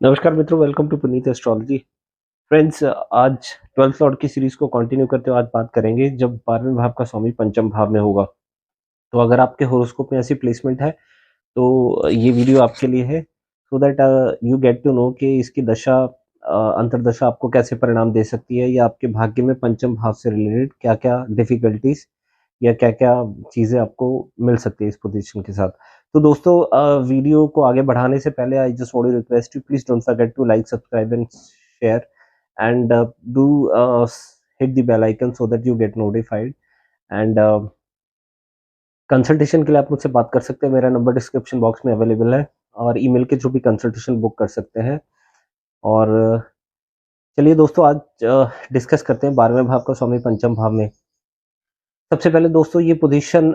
नमस्कार मित्रों, welcome to Puneet astrology. Friends, आज 12th लॉर्ड की सीरीज को कंटिन्यू करते हुए आज बात करेंगे जब 12वें भाव का स्वामी पंचम भाव में होगा। तो अगर आपके हॉरोस्कोप में ऐसी प्लेसमेंट है तो ये वीडियो आपके लिए है, so that you get to know कि इसकी दशा अंतर्दशा आपको कैसे परिणाम दे सकती है या आपके भाग्य में पंचम भाव से रिलेटेड क्या क्या डिफिकल्टीज या क्या-क्या चीज़ें आपको मिल सकती है इस पोज़ीशन के साथ। तो दोस्तों, वीडियो को आगे बढ़ाने से पहले I just want to request you, please don't forget to like, subscribe and share and do hit the bell icon so that you get notified. And consultation के लिए आप मुझसे बात कर सकते हैं, मेरा नंबर डिस्क्रिप्शन बॉक्स में अवेलेबल है और ईमेल के थ्रू भी कंसल्टेशन बुक कर सकते हैं। और चलिए दोस्तों, आज डिस्कस करते हैं 12वें भाव का स्वामी पंचम भाव में। सबसे पहले दोस्तों, ये पोजीशन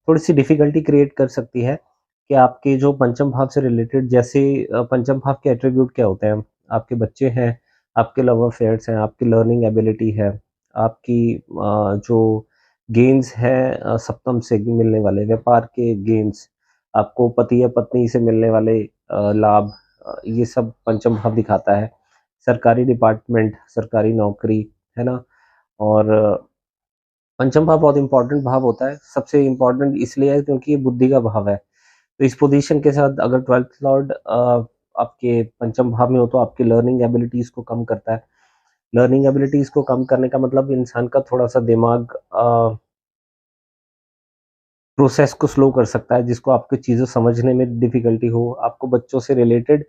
थोड़ी-सी डिफ़िकल्टी क्रिएट कर सकती है कि आपके जो पंचम भाव से रिलेटेड, जैसे पंचम भाव के एट्रिब्यूट क्या होते हैं? आपके बच्चे हैं, आपके लव अफेयर्स हैं, आपकी लर्निंग एबिलिटी है, आपकी जो गेन्स हैं सप्तम से मिलने वाले व्यापार के गेन्स, आपको पति या पत्नी से मिलने वाले लाभ, ये सब पंचम भाव दिखाता है। सरकारी डिपार्टमेंट, सरकारी नौकरी, है ना? और पंचम भाव बहुत इंपॉर्टेंट भाव होता है। सबसे इम्पोर्टेंट इसलिए है क्योंकि ये बुद्धि का भाव है। तो इस पोज़ीशन के साथ अगर 12th लॉर्ड आपके पंचम भाव में हो तो आपकी लर्निंग एबिलिटीज़ को कम करता है। लर्निंग एबिलिटीज़ को कम करने का मतलब इंसान का थोड़ा-सा दिमाग प्रोसेस को स्लो कर सकता है, जिसको आपको चीज़ें समझने में डिफ़िकल्टी हो, आपको बच्चों से रिलेटेड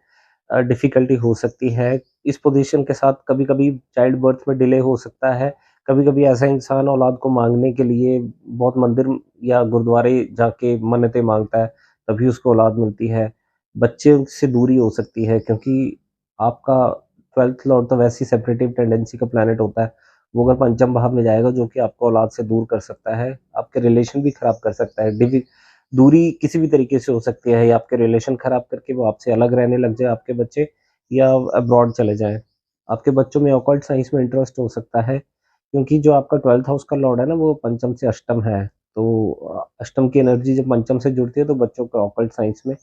डिफ़िकल्टी हो सकती है। इस पोज़ीशन के साथ कभी-कभी चाइल्ड बर्थ में डिले हो सकता है। कभी-कभी ऐसा इंसान औलाद को माँगने के लिए बहुत मंदिर या गुरुद्वारे जाके मन्नतें माँगता है, तभी उसको औलाद मिलती है। बच्चे से दूरी हो सकती है क्योंकि आपका 12th लॉर्ड तो वैसे ही सेपरेटिव टेंडेंसी का प्लैनेट होता है। वो अगर पंचम भाव में जाएगा जो कि आपको औलाद से दूर कर सकता है, आपके रिलेशन भी खराब कर सकता है। दूरी किसी भी तरीके से हो सकती है, या आपके रिलेशन खराब करके वो आपसे अलग रहने लग जाए आपके बच्चे, या अब्रॉड चले जाएँ। आपके बच्चों में ऑकल्ट साइंस में इंटरेस्ट हो सकता है क्योंकि जो आपका 12th हाउस का लॉर्ड है ना, वो पंचम से अष्टम है। तो अष्टम की एनर्जी जब पंचम से जुड़ती है तो बच्चों को ऑकल्ट साइंस में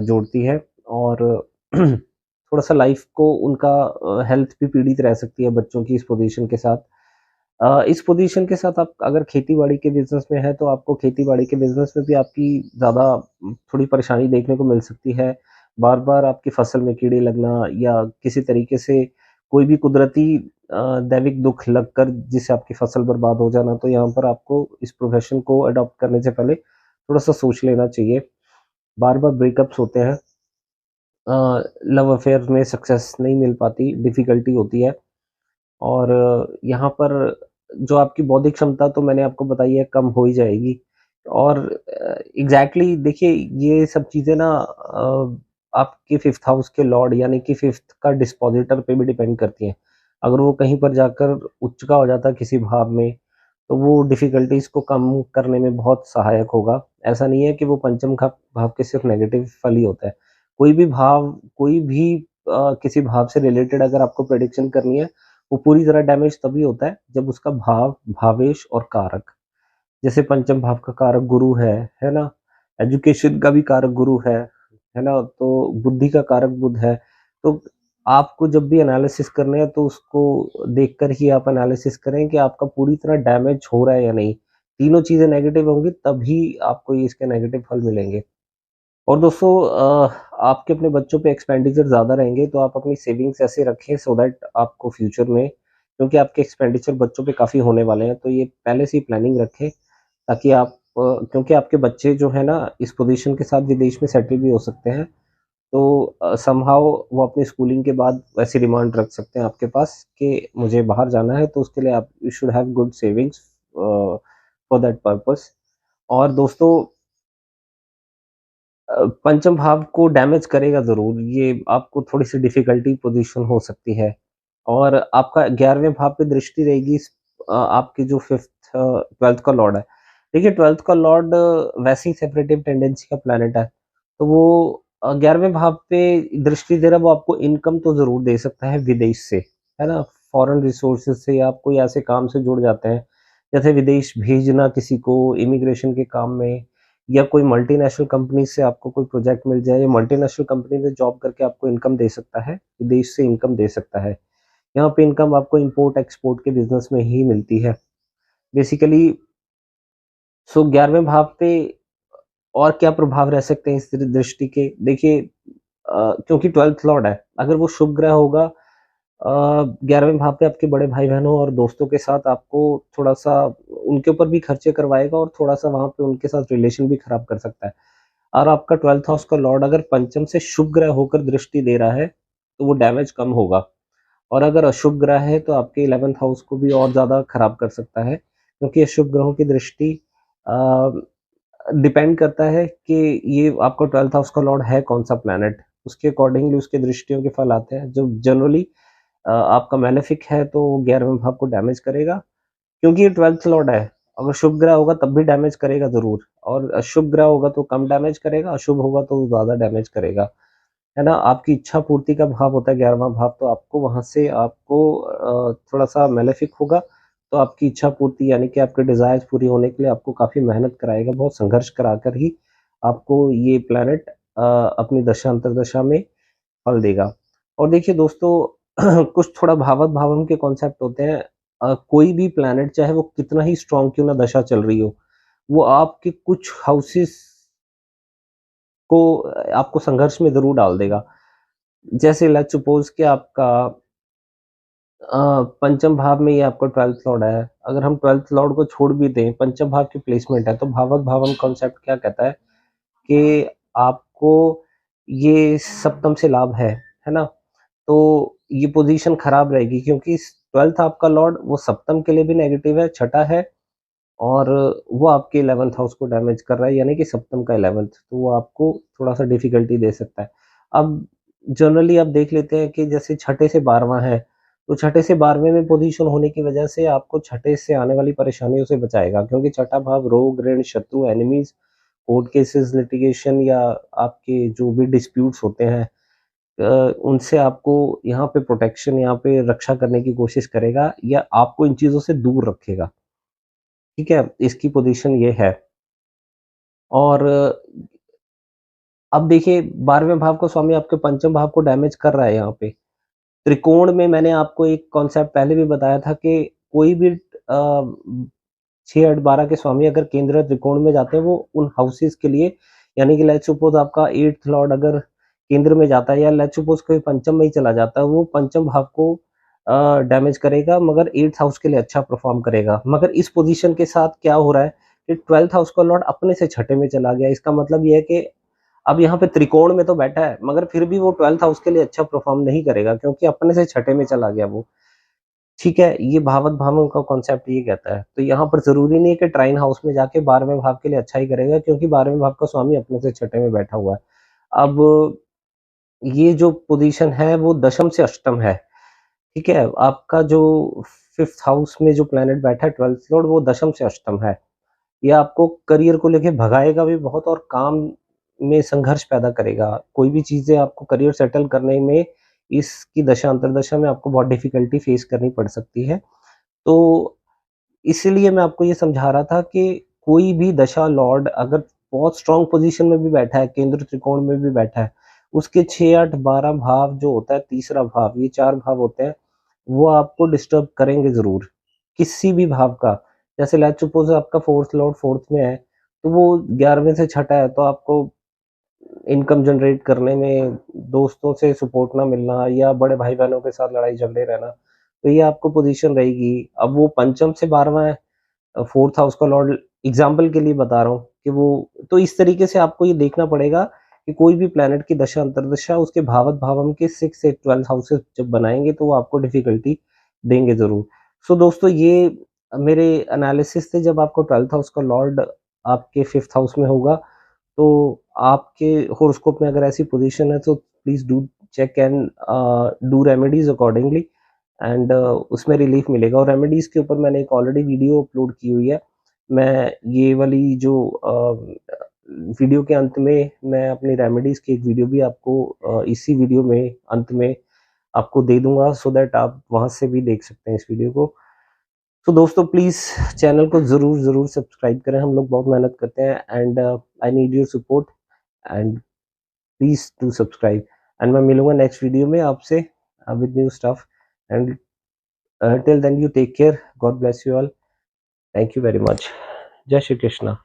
जोड़ती है। और थोड़ा-सा लाइफ को उनका हेल्थ भी पीड़ित रह सकती है बच्चों की इस पोज़ीशन के साथ। इस पोज़ीशन के साथ आप अगर खेती-बाड़ी के बिज़नेस में हैं, तो आपको खेती-बाड़ी के बिज़नेस में भी आपकी ज़्यादा थोड़ी परेशानी देखने को मिल सकती है। बार-बार आपकी फसल में कीड़े लगना या किसी तरीके से कोई भी कुदरती दैविक दुःख लगकर जिससे आपकी फसल बर्बाद हो जाना, तो यहाँ पर आपको इस प्रोफ़ेशन को अडॉप्ट करने से पहले थोड़ा-सा सोच लेना चाहिए। बार-बार ब्रेकअप्स होते हैं, लव अफेयर में सक्सेस नहीं मिल पाती, डिफ़िकल्टी होती है। और यहाँ पर जो आपकी बौद्धिक क्षमता तो मैंने आपको बताई है कम हो ही जाएगी। और एग्ज़ैक्टली देखिए, ये सब चीज़ें ना आपके 5th हाउस के लॉर्ड यानी कि 5th का डिस्पोज़िटर पे भी डिपेंड करती हैं। अगर वो कहीं पर जाकर उच्च का हो जाता है किसी भाव में, तो वो डिफ़िकल्टीज़ को कम करने में बहुत सहायक होगा। ऐसा नहीं है कि वो पंचम का भाव के सिर्फ़ नेगेटिव फल ही होता है। कोई भी भाव, कोई भी किसी भाव से रिलेटेड अगर आपको प्रेडिक्शन करनी है, वो पूरी तरह डैमेज तभी होता है जब उसका भाव, भावेश और कारक, जैसे पंचम भाव का कारक गुरु है ना? एजुकेशन का भी कारक गुरु है ना? तो बुद्धि का कारक बुध है। तो आपको जब भी एनालिसिस करना है तो उसको देखकर ही आप एनालिसिस करें कि आपका पूरी तरह डैमेज हो रहा है या नहीं। तीनों चीज़ें नेगेटिव होंगी तभी आपको ये इसके नेगेटिव फल मिलेंगे। और दोस्तों, आपके अपने बच्चों पे एक्सपेंडिचर ज़्यादा रहेंगे तो आप अपनी सेविंग्स ऐसे रखें सो दैट आपको फ्यूचर में, क्योंकि आपके एक्सपेंडिचर बच्चों पे काफ़ी होने वाले हैं, तो ये पहले से ही प्लानिंग रखें ताकि आप क्योंकि आपके बच्चे जो है ना इस पोजीशन के साथ विदेश में सेटल भी हो सकते हैं। तो समहाउ वो अपनी स्कूलिंग के बाद वैसी डिमांड रख सकते हैं आपके पास कि मुझे बाहर जाना है, तो उसके लिए आप you should have good savings for that purpose. और दोस्तों, पंचम भाव को डैमेज करेगा ज़रूर, ये आपको थोड़ी-सी डिफ़िकल्टी पोज़ीशन हो सकती है। और आपका 11वें भाव पे दृष्टि रहेगी आपके जो 12th का लॉर्ड है। देखिए, 12th का लॉर्ड वैसे ही सेपरेटिव टेंडेंसी का प्लैनेट है, तो वो 11वें भाव पे दृष्टि दे रहा है, वो आपको इनकम तो ज़रूर दे सकता है विदेश से, है ना? फ़ॉरेन रिसोर्सेज़ से या आप कोई ऐसे काम से जुड़ जाते हैं, जैसे विदेश भेजना किसी को इमिग्रेशन के काम में, या कोई मल्टीनेशनल कंपनी से आपको कोई प्रोजेक्ट मिल जाए, या मल्टीनेशनल कंपनी में जॉब करके आपको इनकम दे सकता है, विदेश से इनकम दे सकता है। यहाँ पे इनकम आपको इम्पोर्ट एक्सपोर्ट के बिज़नेस में ही मिलती है। बेसिकली 11वें भाव पे और क्या प्रभाव रह सकते हैं इस दृष्टि के? देखिए क्योंकि 12th लॉर्ड है, अगर वो शुभ ग्रह होगा 11वें भाव पे आपके बड़े भाई-बहनों और दोस्तों के साथ आपको थोड़ा-सा उनके ऊपर भी खर्चे करवाएगा और थोड़ा-सा वहाँ पे उनके साथ रिलेशन भी खराब कर सकता है। और आपका 12th हाउस का लॉर्ड अगर पंचम से शुभ ग्रह होकर दृष्टि दे रहा है, तो वो डैमेज कम होगा। और अगर अशुभ ग्रह है तो आपके 11th हाउस को भी और ज़्यादा खराब कर सकता है, क्योंकि अशुभ ग्रहों की दृष्टि अ, डिपेंड करता है कि ये आपका 12th हाउस का लॉर्ड है कौन-सा प्लैनेट, उसके अकॉर्डिंगली उसके दृष्टियों के फल आते हैं। जो जनरली आपका मैलेफिक है तो 11वें भाव को डैमेज करेगा, क्योंकि ये 12th लॉर्ड है। अगर शुभ ग्रह होगा तब भी डैमेज करेगा ज़रूर, और अशुभ ग्रह होगा तो कम डैमेज करेगा, अशुभ होगा तो ज़्यादा डैमेज करेगा। है ना? आपकी इच्छा पूर्ति का भाव होता है 11वां भाव, तो आपको वहाँ से आपको थोड़ा-सा मैलेफिक होगा, तो आपकी इच्छा पूर्ति यानी कि आपके डिज़ायर्स पूरी होने के लिए आपको काफ़ी मेहनत कराएगा, बहुत संघर्ष कराकर ही आपको ये प्लैनेट अपनी दशा अंतर्दशा में फल देगा। और देखिए दोस्तों कुछ थोड़ा भावक-भावम के कॉन्सेप्ट होते हैं। कोई भी प्लैनेट चाहे वो कितना ही स्ट्रॉन्ग क्यों ना दशा चल रही हो, वो आपके कुछ हाउसेस को आपको संघर्ष में ज़रूर डाल देगा। जैसे लेट्स सपोज़ कि आपका पंचम भाव में ये आपका 12th लॉर्ड है। अगर हम 12th लॉर्ड को छोड़ भी दें, पंचम भाव की प्लेसमेंट है, तो भावक भावम कॉन्सेप्ट क्या कहता है कि आपको ये सप्तम से लाभ है ना? तो ये पोज़ीशन खराब रहेगी, क्योंकि 12th आपका लॉर्ड वो सप्तम के लिए भी नेगेटिव है, छठा है, और वो आपके 11th हाउस को डैमेज कर रहा है, यानी कि सप्तम का 11th, तो वो आपको थोड़ा-सा डिफ़िकल्टी दे सकता है। अब जनरली आप देख लेते हैं कि जैसे छठे से 12वाँ है, तो छठे से 12वें में पोज़ीशन होने की वजह से आपको छठे से आने वाली परेशानियों से बचाएगा, क्योंकि छठा भाव रोग, ऋण, शत्रु, एनिमीज़, कोर्ट केसेस, लिटिगेशन, या आपके जो भी डिस्प्यूट्स होते हैं उनसे आपको यहाँ पे प्रोटेक्शन, यहाँ पे रक्षा करने की कोशिश करेगा, या आपको इन चीज़ों से दूर रखेगा। ठीक है? इसकी पोज़ीशन ये है। और अब देखिए 12वें भाव का स्वामी आपके पंचम भाव को डैमेज कर रहा है यहाँ पे। त्रिकोण में मैंने आपको एक कॉन्सेप्ट पहले भी बताया था कि कोई भी 6, 8, 12 के स्वामी अगर केंद्र त्रिकोण में जाते हैं, वो उन हाउसेस के लिए, यानी कि लेट्स सपोज़ आपका 8th लॉर्ड अगर केंद्र में जाता है, या लेट्स सपोज़ कोई पंचम में ही चला जाता है, वो पंचम भाव को डैमेज करेगा, मगर 8th हाउस के लिए अच्छा परफ़ॉर्म करेगा। मगर इस पोज़ीशन के साथ क्या हो रहा है कि 12th हाउस का लॉर्ड अपने से छठे में चला गया। इसका मतलब ये है कि अब यहाँ पे त्रिकोण में तो बैठा है, मगर फिर भी वो 12th हाउस के लिए अच्छा परफ़ॉर्म नहीं करेगा, क्योंकि अपने से छठे में चला गया वो। ठीक है? ये भावक-भावों का कॉन्सेप्ट ये कहता है। तो यहाँ पर ज़रूरी नहीं है कि ट्राइन हाउस में जाके 12वें भाव के लिए अच्छा ही करेगा, क्योंकि 12वें भाव का स्वामी अपने से छठे में बैठा हुआ है। अब ये जो पोज़ीशन है वो दशम से अष्टम है, ठीक है? आपका जो 5th हाउस में जो प्लैनेट बैठा है 12th लॉर्ड, वो दशम से अष्टम है। ये आपको करियर को लेके भगाएगा भी बहुत, और काम में संघर्ष पैदा करेगा। कोई भी चीज़ें आपको करियर सेटल करने में इसकी दशा अंतर्दशा में आपको बहुत डिफ़िकल्टी फ़ेस करनी पड़ सकती है। तो इसीलिए मैं आपको ये समझा रहा था कि कोई भी दशा लॉर्ड अगर बहुत स्ट्रॉन्ग पोज़ीशन में भी बैठा है, केंद्र त्रिकोण में भी बैठा है, उसके 6, 8, 12 भाव जो होता है, तीसरा भाव, ये 4 भाव होते हैं, वो आपको डिस्टर्ब करेंगे ज़रूर, किसी भी भाव का। जैसे लेट्स सपोज़ आपका 4th लॉर्ड 4th में है, तो वो 11वें से छठा है, तो आपको इनकम जनरेट करने में दोस्तों से सपोर्ट ना मिलना, या बड़े भाई-बहनों के साथ लड़ाई झगड़े रहना, तो ये आपको पोज़ीशन रहेगी। अब वो पंचम से 12वाँ है, 4th हाउस का लॉर्ड, एग्ज़ाम्पल के लिए बता रहा हूँ कि वो, तो इस तरीके से आपको ये देखना पड़ेगा कि कोई भी प्लैनेट की दशा अंतर्दशा उसके भावक-भावम के 6 से 12 हाउसेस जब बनाएँगे, तो वो आपको डिफ़िकल्टी देंगे ज़रूर। सो दोस्तों, ये मेरे एनालिसिस थे। जब आपको 12th हाउस का लॉर्ड आपके 5th हाउस में होगा, तो आपके हॉरोस्कोप में अगर ऐसी पोज़ीशन है, तो please do check and do remedies accordingly, and उसमें रिलीफ़ मिलेगा। और रेमेडीज़ के ऊपर मैंने एक ऑलरेडी वीडियो अपलोड की हुई है। मैं ये वाली जो वीडियो के अंत में मैं अपनी रेमेडीज़ की एक वीडियो भी आपको इसी वीडियो में अंत में आपको दे दूँगा, सो दैट आप वहाँ से भी देख सकते हैं इस वीडियो को। तो दोस्तों प्लीज़ चैनल को ज़रूर सब्सक्राइब करें, हम लोग बहुत मेहनत करते हैं and I need your support and please do subscribe and मैं मिलूँगा नेक्स्ट वीडियो में आपसे with new stuff and till then you take care, God bless you all, thank you very much, Jai Shri Krishna.